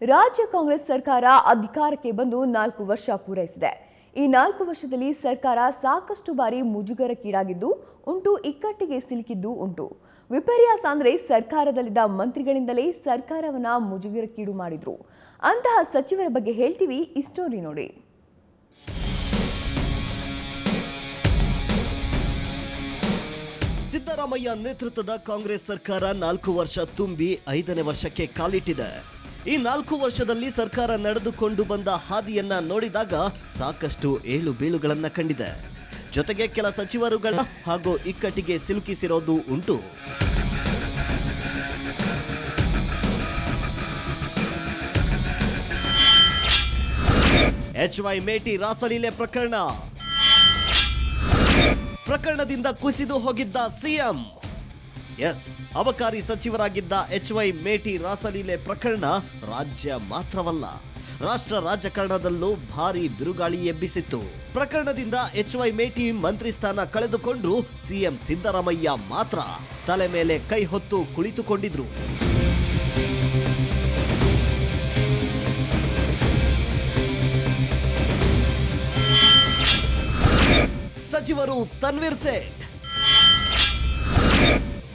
ರಾಜ್ಯ ಕಾಂಗ್ರೆಸ್ ಸರ್ಕಾರ ಅಧಿಕಾರಕ್ಕೆ ಬಂದು 4 ವರ್ಷ ಪೂರೈಸಿದೆ. ಈ 4 ವರ್ಷದಲ್ಲಿ ಸರ್ಕಾರ ಸಾಕಷ್ಟು ಬಾರಿ ಮುಜುಗರಕ್ಕೀಡಾಗಿದ್ದು ಉಂಟು, ಇಕ್ಕಟ್ಟಿಗೆ ಸಿಲುಕಿದ್ದು ಉಂಟು. ವಿಪರ್ಯಾಸ ಅಂದ್ರೆ ಸರ್ಕಾರದಲ್ಲಿದ್ದ ಮಂತ್ರಿಗಳಿಂದಲೇ ಸರ್ಕಾರವನ್ನ ಮುಜುಗರಕ್ಕೀಡು ಮಾಡಿದ್ರು. ಅಂತಹ ಸಚಿವರ ಬಗ್ಗೆ ಹೇಳ್ತೀವಿ, ಈ ಸ್ಟೋರಿ ನೋಡಿ. ಸಿದ್ದರಾಮಯ್ಯ ನೇತೃತ್ವದ ಕಾಂಗ್ರೆಸ್ ಸರ್ಕಾರ 4 ವರ್ಷ ತುಂಬಿ 5ನೇ ವರ್ಷಕ್ಕೆ ಕಾಲಿಟ್ಟಿದೆ. ಈ 4 ವರ್ಷದಲ್ಲಿ ಸರ್ಕಾರ ನಡೆದುಕೊಂಡು ಬಂದ ಹಾದಿಯನ್ನ ನೋಡಿದಾಗ ಸಾಕಷ್ಟು ಏಳು ಬೀಳುಗಳನ್ನ ಕಂಡಿದೆ. ಜೊತೆಗೆ ಕೆಲ ಸಚಿವರುಗಳ ಹಾಗೂ ಇಕ್ಕಟ್ಟಿಗೆ ಸಿಲುಕಿಸಿರೋದು ಉಂಟು. HY ಮೇಟಿ ರಾಸಲೀಲೆ ಪ್ರಕರಣದಿಂದ ಕುಸಿದು ಹೋಗಿದ್ದ ಸಿಎಂ. ಅಬಕಾರಿ ಸಚಿವರಾಗಿದ್ದ HY ಮೇಟಿ ರಾಸಲೀಲೆ ಪ್ರಕರಣ ರಾಜ್ಯ ಮಾತ್ರವಲ್ಲ, ರಾಷ್ಟ್ರ ರಾಜಕಾರಣದಲ್ಲೂ ಭಾರಿ ಬಿರುಗಾಳಿ ಎಬ್ಬಿಸಿತ್ತು. ಪ್ರಕರಣದಿಂದ HY ಮೇಟಿ ಮಂತ್ರಿ ಸ್ಥಾನ ಕಳೆದುಕೊಂಡ್ರು ಸಿಎಂ ಸಿದ್ದರಾಮಯ್ಯ ಮಾತ್ರ ತಲೆ ಮೇಲೆ ಕೈ ಹೊತ್ತು ಕುಳಿತುಕೊಂಡಿದ್ರು. ಸಚಿವರು ತನ್ವೀರ್ ಸೇಠ್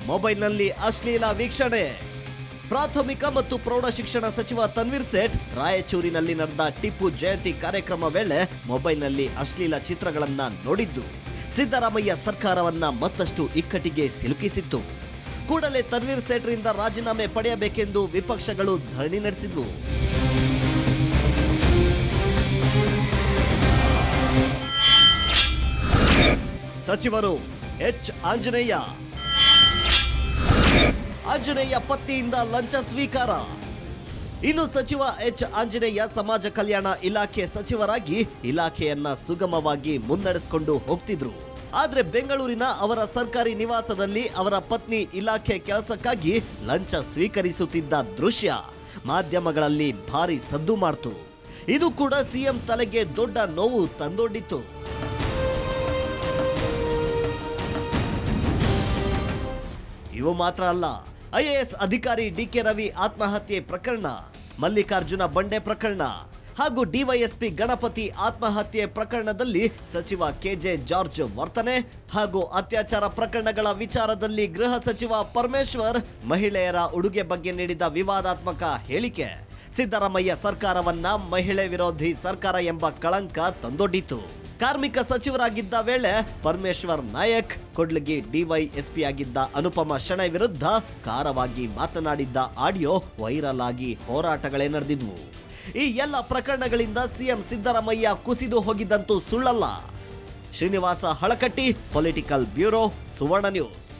ಮೊಬೈಲ್ನಲ್ಲಿ ಅಶ್ಲೀಲ ವೀಕ್ಷಣೆ. ಪ್ರಾಥಮಿಕ ಮತ್ತು ಪ್ರೌಢ ಶಿಕ್ಷಣ ಸಚಿವ ತನ್ವೀರ್ ಸೇಠ್ ರಾಯಚೂರಿನಲ್ಲಿ ನಡೆದ ಟಿಪ್ಪು ಜಯಂತಿ ಕಾರ್ಯಕ್ರಮ ವೇಳೆ ಮೊಬೈಲ್ನಲ್ಲಿ ಅಶ್ಲೀಲ ಚಿತ್ರಗಳನ್ನ ನೋಡಿದ್ದು ಸಿದ್ದರಾಮಯ್ಯ ಸರ್ಕಾರವನ್ನ ಮತ್ತಷ್ಟು ಇಕ್ಕಟ್ಟಿಗೆ ಸಿಲುಕಿಸಿತ್ತು. ಕೂಡಲೇ ತನ್ವೀರ್ ಸೇಠ್ರಿಂದ ರಾಜೀನಾಮೆ ಪಡೆಯಬೇಕೆಂದು ವಿಪಕ್ಷಗಳು ಧರಣಿ ನಡೆಸಿದ್ವು. ಸಚಿವರು ಆಂಜನೇಯ ಪತ್ನಿಯಿಂದ ಲಂಚ ಸ್ವೀಕಾರ. ಇನ್ನು ಸಚಿವ ಆಂಜನೇಯ ಸಮಾಜ ಕಲ್ಯಾಣ ಇಲಾಖೆ ಸಚಿವರಾಗಿ ಇಲಾಖೆಯನ್ನ ಸುಗಮವಾಗಿ ಮುನ್ನಡೆಸಿಕೊಂಡು ಹೋಗ್ತಿದ್ರು. ಆದ್ರೆ ಬೆಂಗಳೂರಿನ ಅವರ ಸರ್ಕಾರಿ ನಿವಾಸದಲ್ಲಿ ಅವರ ಪತ್ನಿ ಇಲಾಖೆ ಕೆಲಸಕ್ಕಾಗಿ ಲಂಚ ಸ್ವೀಕರಿಸುತ್ತಿದ್ದ ದೃಶ್ಯ ಮಾಧ್ಯಮಗಳಲ್ಲಿ ಭಾರಿ ಸದ್ದು ಮಾಡ್ತು. ಇದು ಕೂಡ ಸಿಎಂ ತಲೆಗೆ ದೊಡ್ಡ ನೋವು ತಂದೊಡ್ಡಿತ್ತು. ಇವು ಮಾತ್ರ ಅಲ್ಲ, IAS ಅಧಿಕಾರಿ DK ರವಿ ಆತ್ಮಹತ್ಯೆ ಪ್ರಕರಣ, ಮಲ್ಲಿಕಾರ್ಜುನ ಬಂಡೆ ಪ್ರಕರಣ ಹಾಗೂ DYSP ಗಣಪತಿ ಆತ್ಮಹತ್ಯೆ ಪ್ರಕರಣದಲ್ಲಿ ಸಚಿವ KJ ಜಾರ್ಜ್ ವರ್ತನೆ ಹಾಗೂ ಅತ್ಯಾಚಾರ ಪ್ರಕರಣಗಳ ವಿಚಾರದಲ್ಲಿ ಗೃಹ ಸಚಿವ ಪರಮೇಶ್ವರ್ ಮಹಿಳೆಯರ ಉಡುಗೆ ಬಗ್ಗೆ ನೀಡಿದ ವಿವಾದಾತ್ಮಕ ಹೇಳಿಕೆ ಸಿದ್ದರಾಮಯ್ಯ ಸರ್ಕಾರವನ್ನ ಮಹಿಳೆ ವಿರೋಧಿ ಸರ್ಕಾರ ಎಂಬ ಕಳಂಕ ತಂದೊಡ್ಡಿತು. ಕಾರ್ಮಿಕ ಸಚಿವರಾಗಿದ್ದ ವೇಳೆ ಪರಮೇಶ್ವರ್ ನಾಯಕ್, ಕೊಡ್ಲಗಿ DYSP ಆಗಿದ್ದ ಅನುಪಮ ಶೆಣೈ ವಿರುದ್ಧ ಖಾರವಾಗಿ ಮಾತನಾಡಿದ್ದ ಆಡಿಯೋ ವೈರಲ್ ಆಗಿ ಹೋರಾಟಗಳೇ ನಡೆದಿದ್ವು. ಈ ಎಲ್ಲ ಪ್ರಕರಣಗಳಿಂದ ಸಿಎಂ ಸಿದ್ದರಾಮಯ್ಯ ಕುಸಿದು ಹೋಗಿದ್ದಂತೂ ಸುಳ್ಳಲ್ಲ. ಶ್ರೀನಿವಾಸ ಹಳಕಟ್ಟಿ, ಪೊಲಿಟಿಕಲ್ ಬ್ಯೂರೋ, ಸುವರ್ಣ ನ್ಯೂಸ್.